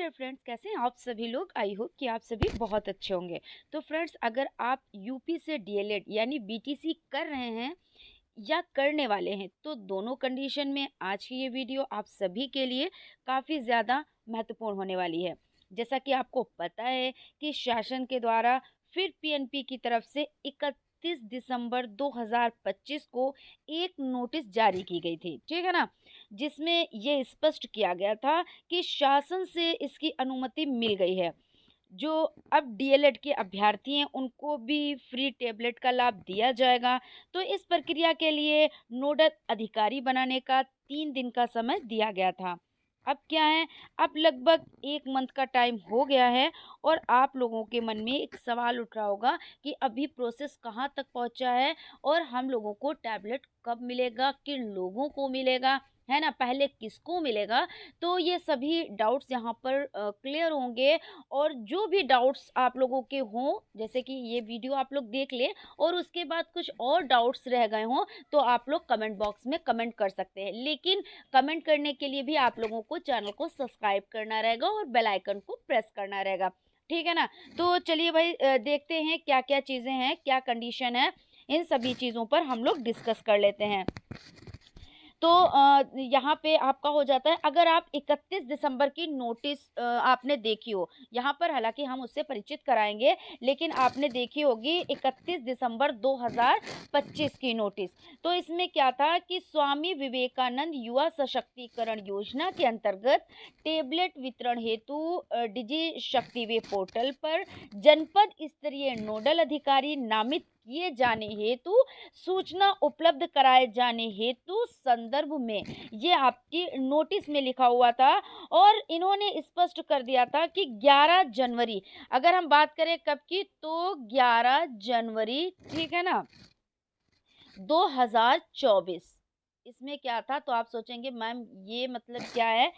Friends, कैसे हैं आप सभी लोग। आई होप कि आप सभी बहुत अच्छे होंगे। तो फ्रेंड्स, अगर आप यूपी से डीएलएड यानी बीटीसी कर रहे हैं या करने वाले हैं तो दोनों कंडीशन में आज की ये वीडियो आप सभी के लिए काफ़ी ज़्यादा महत्वपूर्ण होने वाली है। जैसा कि आपको पता है कि शासन के द्वारा फिर पीएनपी की तरफ से 31 दिसंबर 2025 को एक नोटिस जारी की गई थी, ठीक है ना, जिसमें ये स्पष्ट किया गया था कि शासन से इसकी अनुमति मिल गई है। जो अब डीएलएड के अभ्यर्थी हैं उनको भी फ्री टैबलेट का लाभ दिया जाएगा। तो इस प्रक्रिया के लिए नोडल अधिकारी बनाने का 3 दिन का समय दिया गया था। अब क्या है, अब लगभग 1 मंथ का टाइम हो गया है और आप लोगों के मन में एक सवाल उठ रहा होगा कि अभी प्रोसेस कहाँ तक पहुँचा है और हम लोगों को टैबलेट कब मिलेगा, किन लोगों को मिलेगा, है ना, पहले किसको मिलेगा। तो ये सभी डाउट्स यहाँ पर क्लियर होंगे। और जो भी डाउट्स आप लोगों के हों, जैसे कि ये वीडियो आप लोग देख लें और उसके बाद कुछ और डाउट्स रह गए हों, तो आप लोग कमेंट बॉक्स में कमेंट कर सकते हैं। लेकिन कमेंट करने के लिए भी आप लोगों को चैनल को सब्सक्राइब करना रहेगा और बेल आइकन को प्रेस करना रहेगा, ठीक है ना। तो चलिए भाई, देखते हैं क्या क्या चीज़ें हैं, क्या कंडीशन है, इन सभी चीज़ों पर हम लोग डिस्कस कर लेते हैं। तो यहाँ पे आपका हो जाता है, अगर आप 31 दिसंबर की नोटिस आपने देखी हो, यहाँ पर हालांकि हम उससे परिचित कराएंगे, लेकिन आपने देखी होगी 31 दिसंबर 2025 की नोटिस। तो इसमें क्या था कि स्वामी विवेकानंद युवा सशक्तिकरण योजना के अंतर्गत टेबलेट वितरण हेतु डिजी शक्ति वे पोर्टल पर जनपद स्तरीय नोडल अधिकारी नामित किए जाने हेतु सूचना उपलब्ध कराए जाने हेतु संदर्भ में ये आपकी नोटिस में लिखा हुआ था। और इन्होंने स्पष्ट कर दिया था कि 11 जनवरी, अगर हम बात करें कब की, तो 11 जनवरी, ठीक है ना, 2024। इसमें क्या था, तो आप सोचेंगे मैम ये मतलब क्या है।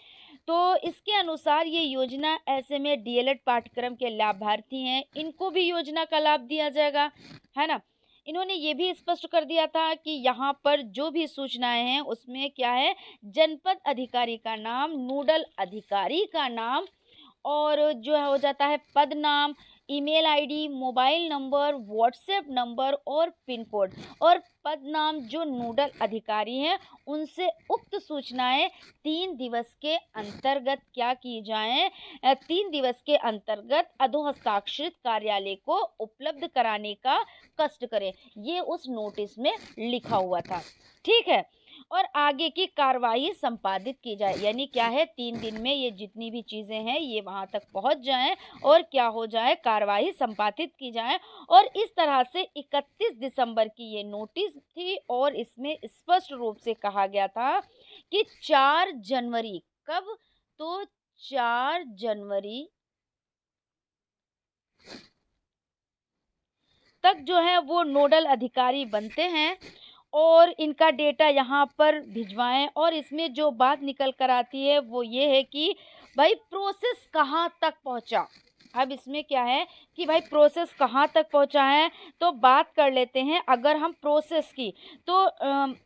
तो इसके अनुसार ये योजना ऐसे में डीएलएड पाठ्यक्रम के लाभार्थी हैं, इनको भी योजना का लाभ दिया जाएगा, है ना। इन्होंने ये भी स्पष्ट कर दिया था कि यहाँ पर जो भी सूचनाएं हैं उसमें क्या है, जनपद अधिकारी का नाम, नोडल अधिकारी का नाम, और जो हो जाता है पद नाम, email ID, mobile number, WhatsApp number और पिन कोड, और पद नाम जो नोडल अधिकारी हैं उनसे उक्त सूचनाएं 3 दिवस के अंतर्गत क्या की जाएं, 3 दिवस के अंतर्गत अधोहस्ताक्षरित कार्यालय को उपलब्ध कराने का कष्ट करें। ये उस नोटिस में लिखा हुआ था, ठीक है। और आगे की कार्रवाई संपादित की जाए, यानी क्या है, 3 दिन में ये जितनी भी चीज़ें हैं ये वहाँ तक पहुँच जाएं और क्या हो जाए, कार्रवाई संपादित की जाए। और इस तरह से 31 दिसंबर की ये नोटिस थी और इसमें स्पष्ट रूप से कहा गया था कि 4 जनवरी, कब, तो 4 जनवरी तक जो है वो नोडल अधिकारी बनते हैं और इनका डेटा यहाँ पर भिजवाएं। और इसमें जो बात निकल कर आती है वो ये है कि भाई प्रोसेस कहाँ तक पहुँचा। अब इसमें क्या है कि भाई प्रोसेस कहाँ तक पहुँचा है, तो बात कर लेते हैं। अगर हम प्रोसेस की, तो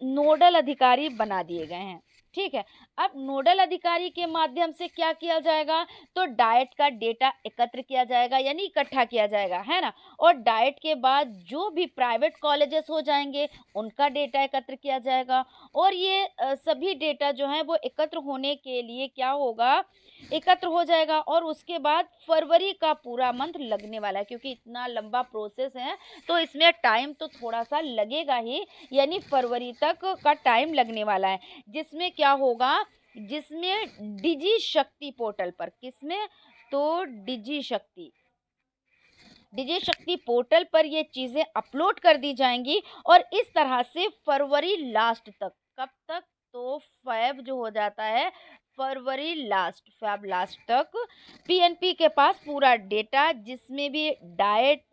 नोडल अधिकारी बना दिए गए हैं, ठीक है। अब नोडल अधिकारी के माध्यम से क्या किया जाएगा, तो डाइट का डेटा एकत्र किया जाएगा, यानी इकट्ठा किया जाएगा, है ना। और डाइट के बाद जो भी प्राइवेट कॉलेजेस हो जाएंगे उनका डेटा एकत्र किया जाएगा। और ये सभी डेटा जो है वो एकत्र होने के लिए क्या होगा, एकत्र हो जाएगा। और उसके बाद फरवरी का पूरा मंथ लगने वाला है, क्योंकि इतना लंबा प्रोसेस है तो इसमें टाइम तो थोड़ा सा लगेगा ही, यानी फरवरी तक का टाइम लगने वाला है। जिसमें क्या होगा, जिसमें डिजी शक्ति पोर्टल पर, किसमें, तो डिजी शक्ति पोर्टल पर ये चीज़ें अपलोड कर दी जाएंगी। और इस तरह से फरवरी लास्ट तक, कब तक, तो फैब जो हो जाता है, फैब लास्ट तक पीएनपी के पास पूरा डेटा, जिसमें भी डाइट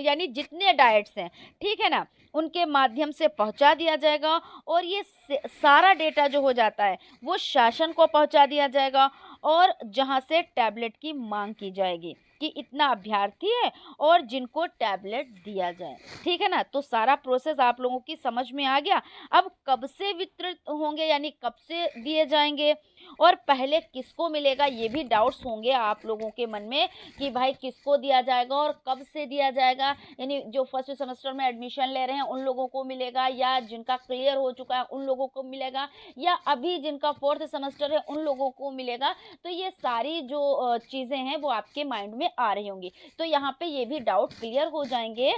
यानी जितने डाइट्स हैं, ठीक है ना, उनके माध्यम से पहुंचा दिया जाएगा। और ये सारा डेटा जो हो जाता है वो शासन को पहुंचा दिया जाएगा और जहां से टैबलेट की मांग की जाएगी कि इतना अभ्यर्थी है और जिनको टैबलेट दिया जाए, ठीक है ना। तो सारा प्रोसेस आप लोगों की समझ में आ गया। अब कब से वितरित होंगे, यानी कब से दिए जाएंगे, और पहले किसको मिलेगा, ये भी डाउट्स होंगे आप लोगों के मन में कि भाई किसको दिया जाएगा और कब से दिया जाएगा। यानी जो फर्स्ट सेमेस्टर में एडमिशन ले रहे हैं उन लोगों को मिलेगा, या जिनका क्लियर हो चुका है उन लोगों को मिलेगा, या अभी जिनका फोर्थ सेमेस्टर है उन लोगों को मिलेगा। तो ये सारी जो चीज़ें हैं वो आपके माइंड में आ रही होंगी। तो यहाँ पे ये भी डाउट क्लियर हो जाएंगे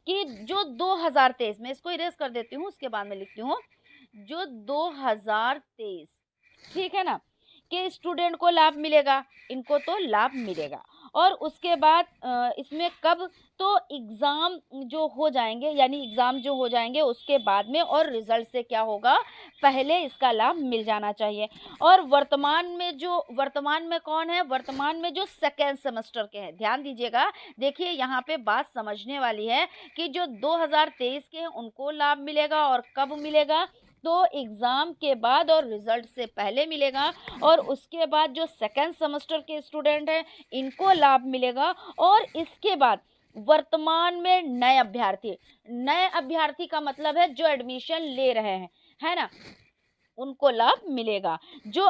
कि जो 2023 में, इसको इरेज कर देती हूँ उसके बाद में लिखती हूँ, जो 2023, ठीक है ना, के स्टूडेंट को लाभ मिलेगा, इनको तो लाभ मिलेगा। और उसके बाद इसमें कब, तो एग्ज़ाम जो हो जाएंगे, यानी एग्ज़ाम जो हो जाएंगे उसके बाद में, और रिजल्ट से क्या होगा, पहले इसका लाभ मिल जाना चाहिए। और वर्तमान में कौन है, वर्तमान में जो सेकेंड सेमेस्टर के हैं, ध्यान दीजिएगा, देखिए यहाँ पे बात समझने वाली है कि जो 2023 के हैं उनको लाभ मिलेगा, और कब मिलेगा, तो एग्ज़ाम के बाद और रिजल्ट से पहले मिलेगा। और उसके बाद जो सेकेंड सेमेस्टर के स्टूडेंट हैं इनको लाभ मिलेगा। और इसके बाद वर्तमान में नए अभ्यर्थी का मतलब है जो एडमिशन ले रहे हैं, है ना, उनको लाभ मिलेगा। जो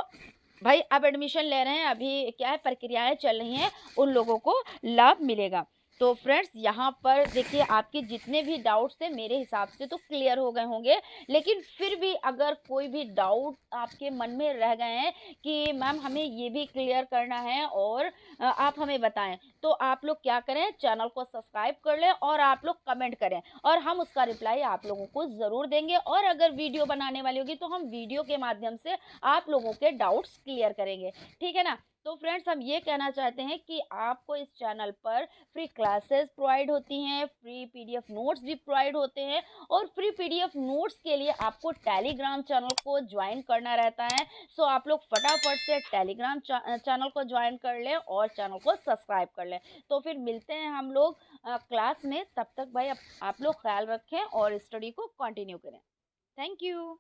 भाई अब एडमिशन ले रहे हैं, अभी क्या है, प्रक्रियाएं चल रही हैं, उन लोगों को लाभ मिलेगा। तो फ्रेंड्स यहाँ पर देखिए आपके जितने भी डाउट्स थे मेरे हिसाब से तो क्लियर हो गए होंगे, लेकिन फिर भी अगर कोई भी डाउट आपके मन में रह गए हैं कि मैम हमें ये भी क्लियर करना है और आप हमें बताएं, तो आप लोग क्या करें, चैनल को सब्सक्राइब कर लें और आप लोग कमेंट करें, और हम उसका रिप्लाई आप लोगों को ज़रूर देंगे। और अगर वीडियो बनाने वाली होगी तो हम वीडियो के माध्यम से आप लोगों के डाउट्स क्लियर करेंगे, ठीक है ना। तो फ्रेंड्स हम ये कहना चाहते हैं कि आपको इस चैनल पर फ्री क्लासेस प्रोवाइड होती हैं, फ्री पीडीएफ नोट्स भी प्रोवाइड होते हैं, और फ्री पीडीएफ नोट्स के लिए आपको टेलीग्राम चैनल को ज्वाइन करना रहता है। सो आप लोग फटाफट से टेलीग्राम चैनल को ज्वाइन कर लें और चैनल को सब्सक्राइब कर लें। तो फिर मिलते हैं हम लोग क्लास में, तब तक भाई आप लोग ख्याल रखें और स्टडी को कंटिन्यू करें। Thank you.